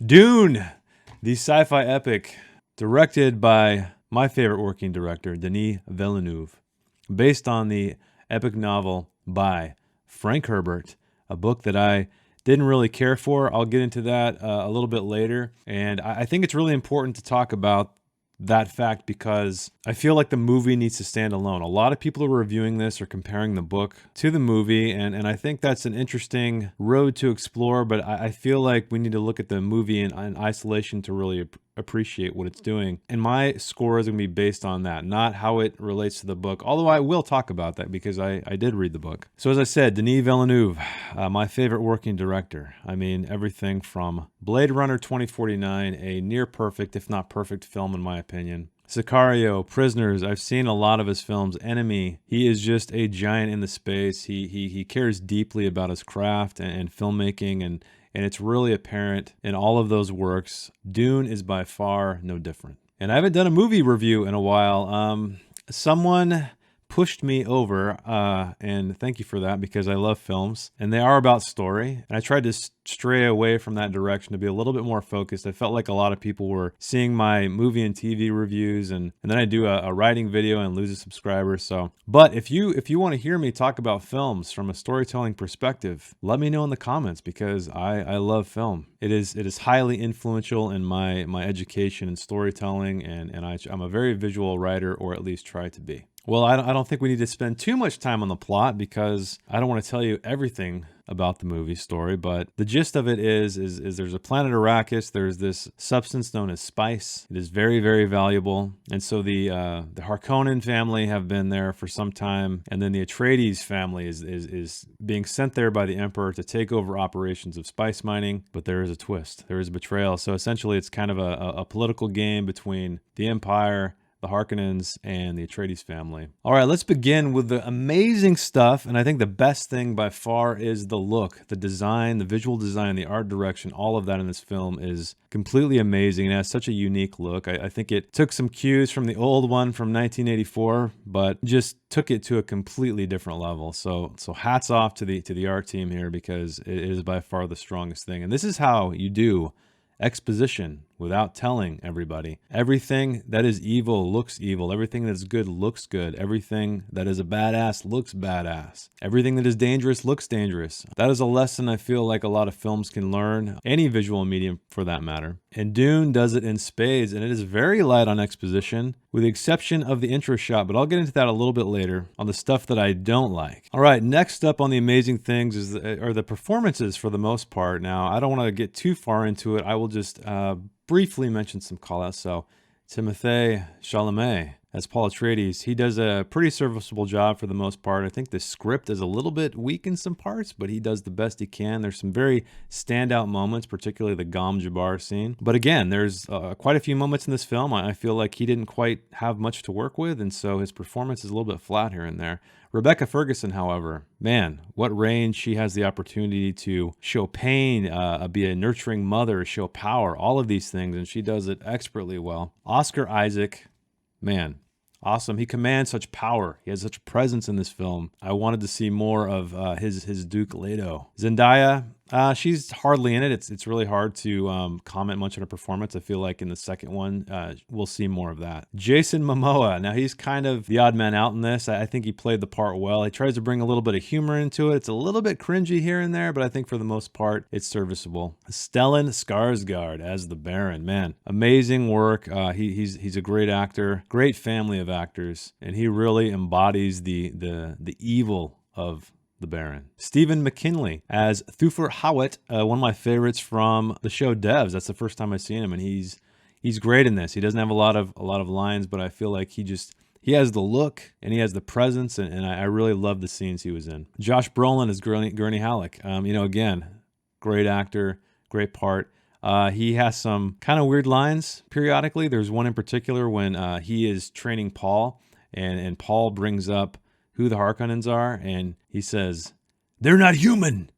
Dune, the sci-fi epic, directed by my favorite working director, Denis Villeneuve, based on the epic novel by Frank Herbert, a book that I didn't really care for. I'll get into that a little bit later. And I think it's really important to talk about that fact because I feel like the movie needs to stand alone. A lot of people are reviewing this or comparing the book to the movie, and I think that's an interesting road to explore, but I feel like we need to look at the movie in isolation to really appreciate what it's doing. And my score is going to be based on that, not how it relates to the book, although I will talk about that because I did read the book. So as I said, Denis Villeneuve, my favorite working director. I mean, everything from Blade Runner 2049, a near perfect, if not perfect film in my opinion. Sicario, Prisoners, I've seen a lot of his films. Enemy, he is just a giant in the space. He cares deeply about his craft and filmmaking, and it's really apparent in all of those works. Dune is by far no different. And I haven't done a movie review in a while. Someone pushed me over, and thank you for that because I love films and they are about story. And I tried to stray away from that direction to be a little bit more focused. I felt like a lot of people were seeing my movie and TV reviews, and then I do a writing video and lose a subscriber. So, but if you want to hear me talk about films from a storytelling perspective, let me know in the comments because I love film. It is highly influential in my education and storytelling, and I'm a very visual writer, or at least try to be. Well, I don't think we need to spend too much time on the plot because I don't want to tell you everything about the movie story, but the gist of it is there's a planet Arrakis. There's this substance known as spice. It is very, very valuable. And so the Harkonnen family have been there for some time, and then the Atreides family is being sent there by the Emperor to take over operations of spice mining, but there is a twist. There is betrayal. So essentially it's kind of a political game between the Empire, the Harkonnens, and the Atreides family. All right, let's begin with the amazing stuff, and I think the best thing by far is the look, the design, the visual design, the art direction. All of that in this film is completely amazing. It has such a unique look. I think it took some cues from the old one from 1984, but just took it to a completely different level. So hats off to the art team here because it is by far the strongest thing. And this is how you do exposition without telling everybody. Everything that is evil looks evil. Everything that's good looks good. Everything that is a badass looks badass. Everything that is dangerous looks dangerous. That is a lesson I feel like a lot of films can learn, any visual medium for that matter. And Dune does it in spades, and it is very light on exposition, with the exception of the intro shot, but I'll get into that a little bit later on the stuff that I don't like. All right, next up on the amazing things are the performances for the most part. Now, I don't want to get too far into it. I will just briefly mention some callouts. So, Timothée Chalamet as Paul Atreides, he does a pretty serviceable job for the most part. I think the script is a little bit weak in some parts, but he does the best he can. There's some very standout moments, particularly the Gom Jabbar scene. But again, there's quite a few moments in this film I feel like he didn't quite have much to work with, and so his performance is a little bit flat here and there. Rebecca Ferguson, however, man, what range. She has the opportunity to show pain, be a nurturing mother, show power, all of these things, and she does it expertly well. Oscar Isaac, man, awesome. He commands such power. He has such a presence in this film. I wanted to see more of his Duke Leto. Zendaya, she's hardly in it. It's really hard to comment much on her performance. I feel like in the second one, we'll see more of that. Jason Momoa. Now, he's kind of the odd man out in this. I think he played the part well. He tries to bring a little bit of humor into it. It's a little bit cringy here and there, but I think for the most part, it's serviceable. Stellan Skarsgård as the Baron. Man, amazing work. He's a great actor, great family of actors, and he really embodies the evil of the Baron. Stephen McKinley as Thufir Hawat, one of my favorites from the show Devs. That's the first time I've seen him, and he's great in this. He doesn't have a lot of lines, but I feel like he has the look and he has the presence, and I really love the scenes he was in. Josh Brolin as Gurney Halleck. Again, great actor, great part. He has some kind of weird lines periodically. There's one in particular when he is training Paul, and Paul brings up who the Harkonnens are, and he says, "They're not human,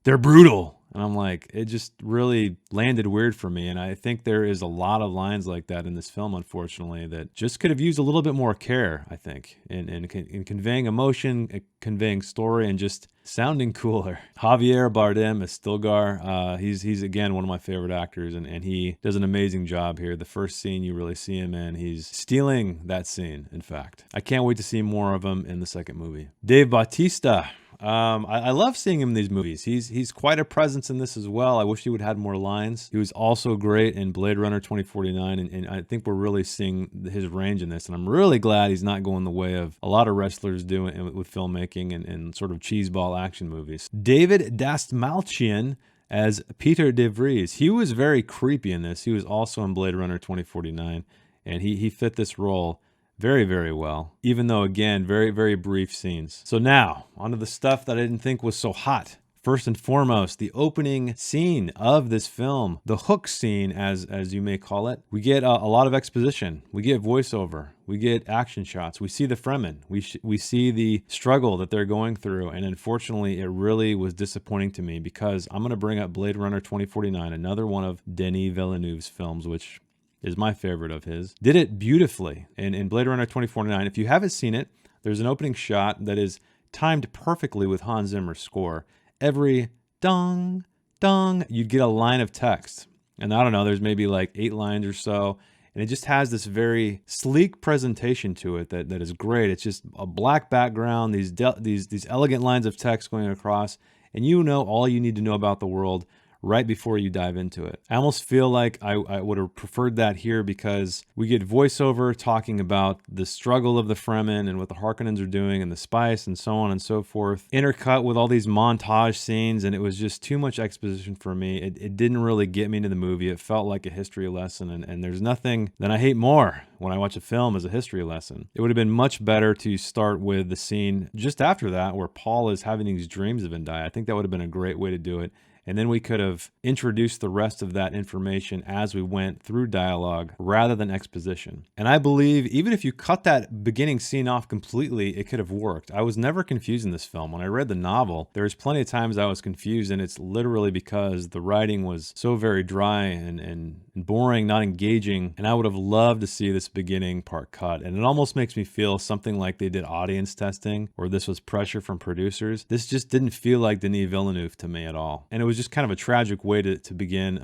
they're brutal." And I'm like, it just really landed weird for me. And I think there is a lot of lines like that in this film, unfortunately, that just could have used a little bit more care, I think, in conveying emotion, conveying story, and just sounding cooler. Javier Bardem as Stilgar. He's again one of my favorite actors, and he does an amazing job here. The first scene you really see him in, he's stealing that scene, in fact. I can't wait to see more of him in the second movie. Dave Bautista. I love seeing him in these movies. He's quite a presence in this as well. I wish he would have had more lines. He was also great in Blade Runner 2049, and I think we're really seeing his range in this. And I'm really glad he's not going the way of a lot of wrestlers doing with filmmaking and sort of cheeseball action movies. David Dastmalchian as Peter De Vries. He was very creepy in this. He was also in Blade Runner 2049, and he fit this role very, very well, even though, again, very, very brief scenes. So now, onto the stuff that I didn't think was so hot. First and foremost, the opening scene of this film, the hook scene, as you may call it. We get a lot of exposition. We get voiceover. We get action shots. We see the Fremen. We see the struggle that they're going through. And unfortunately, it really was disappointing to me because I'm going to bring up Blade Runner 2049, another one of Denis Villeneuve's films, which is my favorite of his. Did it beautifully in Blade Runner 2049. If you haven't seen it, there's an opening shot that is timed perfectly with Hans Zimmer's score. Every dong, dong, you'd get a line of text. And I don't know, there's maybe like 8 lines or so. And it just has this very sleek presentation to it that is great. It's just a black background, these elegant lines of text going across, and you know all you need to know about the world right before you dive into it. I almost feel like I would have preferred that here because we get voiceover talking about the struggle of the Fremen and what the Harkonnens are doing and the spice and so on and so forth, intercut with all these montage scenes, and it was just too much exposition for me. It didn't really get me into the movie. It felt like a history lesson, and there's nothing that I hate more when I watch a film as a history lesson. It would have been much better to start with the scene just after that where Paul is having these dreams of Undyne. I think that would have been a great way to do it. And then we could have introduced the rest of that information as we went through dialogue rather than exposition. And I believe even if you cut that beginning scene off completely, it could have worked. I was never confused in this film. When I read the novel, there was plenty of times I was confused, and it's literally because the writing was so very dry and boring, not engaging. And I would have loved to see this beginning part cut. And it almost makes me feel something like they did audience testing, or this was pressure from producers. This just didn't feel like Denis Villeneuve to me at all. And it was just kind of a tragic way to begin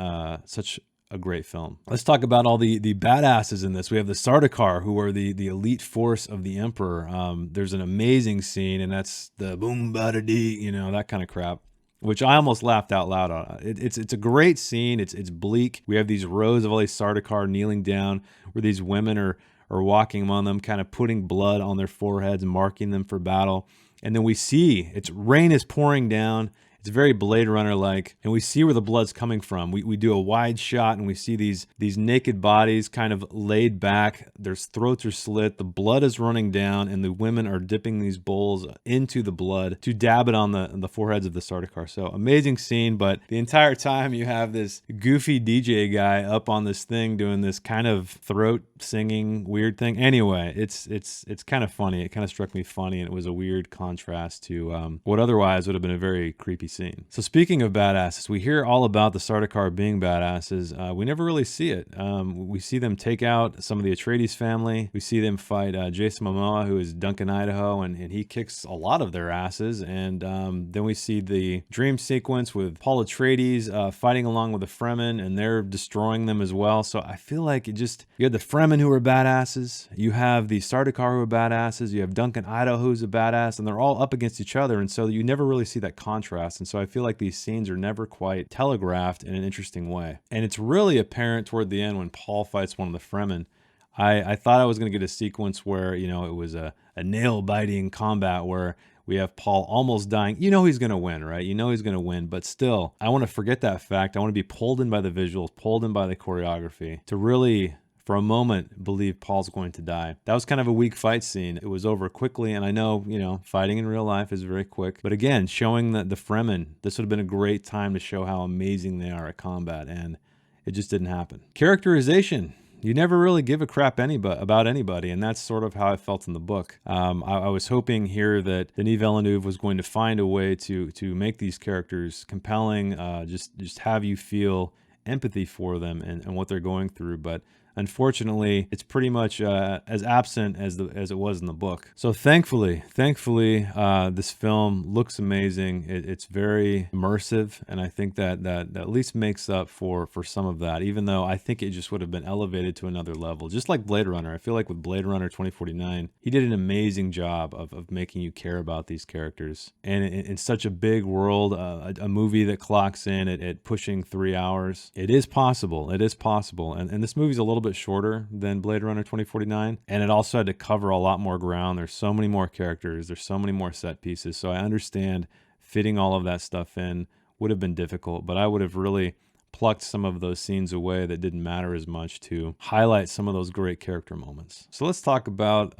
such a great film. Let's talk about all the badasses in this. We have the Sardaukar, who are the elite force of the Emperor. There's an amazing scene, and that's the boom bada dee, you know, that kind of crap, which I almost laughed out loud on. It's a great scene. It's bleak. We have these rows of all these Sardaukar kneeling down, where these women are walking among them, kind of putting blood on their foreheads, marking them for battle. And then we see rain is pouring down. It's very Blade Runner-like, and we see where the blood's coming from. We do a wide shot, and we see these naked bodies kind of laid back. Their throats are slit. The blood is running down, and the women are dipping these bowls into the blood to dab it on the foreheads of the Sardaukar. So amazing scene, but the entire time you have this goofy DJ guy up on this thing doing this kind of throat singing weird thing. Anyway, it's kind of funny. It kind of struck me funny, and it was a weird contrast to what otherwise would have been a very creepy scene. So speaking of badasses, we hear all about the Sardaukar being badasses. We never really see it. We see them take out some of the Atreides family. We see them fight Jason Momoa, who is Duncan Idaho, and he kicks a lot of their asses. And then we see the dream sequence with Paul Atreides fighting along with the Fremen, and they're destroying them as well. So I feel like you had the Fremen who are badasses, you have the Sardaukar who are badasses, you have Duncan Idaho who's a badass, and they're all up against each other. And so you never really see that contrast. And so I feel like these scenes are never quite telegraphed in an interesting way. And it's really apparent toward the end when Paul fights one of the Fremen. I thought I was going to get a sequence where, you know, it was a nail-biting combat where we have Paul almost dying. You know he's going to win, right? You know he's going to win, but still, I want to forget that fact. I want to be pulled in by the visuals, pulled in by the choreography to really, for a moment, believe Paul's going to die. That was kind of a weak fight scene. It was over quickly, and I know, you know, fighting in real life is very quick. But again, showing the Fremen, this would have been a great time to show how amazing they are at combat, and it just didn't happen. Characterization. you never really give a crap about anybody, and that's sort of how I felt in the book. I was hoping here that Denis Villeneuve was going to find a way to make these characters compelling, just have you feel empathy for them and what they're going through, but unfortunately, it's pretty much as absent as it was in the book. So thankfully, this film looks amazing. It's very immersive, and I think that at least makes up for some of that. Even though I think it just would have been elevated to another level, just like Blade Runner. I feel like with Blade Runner 2049, he did an amazing job of making you care about these characters. And in such a big world, a movie that clocks in at pushing 3 hours, it is possible. It is possible, and this movie's a little bit shorter than Blade Runner 2049, and it also had to cover a lot more ground. There's so many more characters, there's so many more set pieces, so I understand fitting all of that stuff in would have been difficult, but I would have really plucked some of those scenes away that didn't matter as much to highlight some of those great character moments. So let's talk about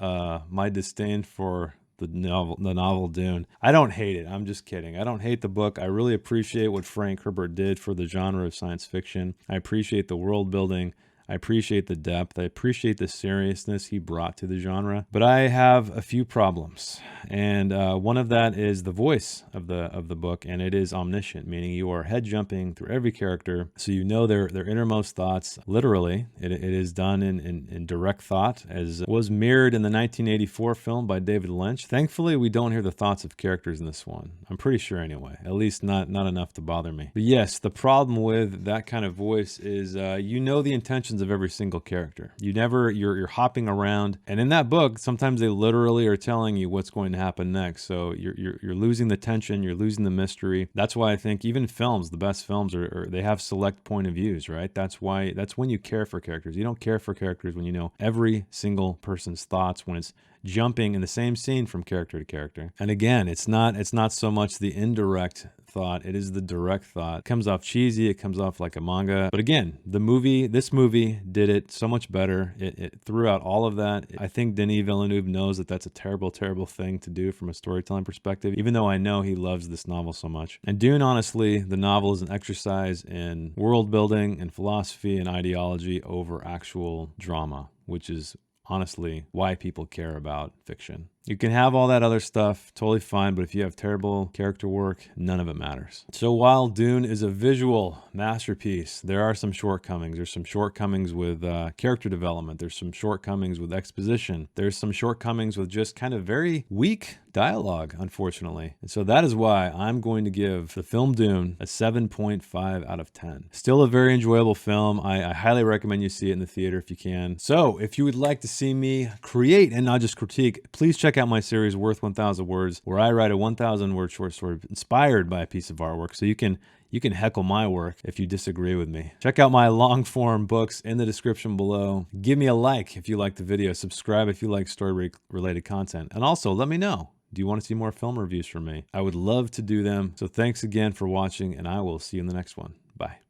my disdain for the novel Dune. I don't hate it. I'm just kidding. I don't hate the book. I really appreciate what Frank Herbert did for the genre of science fiction. I appreciate the world building. I appreciate the depth. I appreciate the seriousness he brought to the genre. But I have a few problems, and one of that is the voice of the book, and it is omniscient, meaning you are head jumping through every character, so you know their innermost thoughts. Literally, it is done in direct thought, as was mirrored in the 1984 film by David Lynch. Thankfully, we don't hear the thoughts of characters in this one. I'm pretty sure anyway. At least not enough to bother me. But yes, the problem with that kind of voice is you know the intentions of every single character. You're hopping around, and in that book, sometimes they literally are telling you what's going to happen next. So you're losing the tension, you're losing the mystery. That's why I think even films, the best films, are they have select point of views, right? That's when you care for characters. You don't care for characters when you know every single person's thoughts, when it's jumping in the same scene from character to character. And again, it's not so much the indirect thought, it is the direct thought. It comes off cheesy, it comes off like a manga. But again, this movie did it so much better. It threw out all of that. I think Denis Villeneuve knows that that's a terrible, terrible thing to do from a storytelling perspective, even though I know he loves this novel so much. And Dune, honestly, the novel is an exercise in world building and philosophy and ideology over actual drama, which is honestly why people care about fiction. You can have all that other stuff, totally fine, but if you have terrible character work, none of it matters. So while Dune is a visual masterpiece, there are some shortcomings. There's some shortcomings with character development. There's some shortcomings with exposition. There's some shortcomings with just kind of very weak dialogue, unfortunately. And so that is why I'm going to give the film Dune a 7.5 out of 10. Still a very enjoyable film. I highly recommend you see it in the theater if you can. So if you would like to see me create and not just critique, please check out my series Worth 1,000 Words, where I write a 1,000 word short story inspired by a piece of artwork. So you can heckle my work if you disagree with me. Check out my long form books in the description below. Give me a like if you like the video. Subscribe if you like story related content. And also let me know, do you want to see more film reviews from me? I would love to do them. So thanks again for watching, and I will see you in the next one. Bye.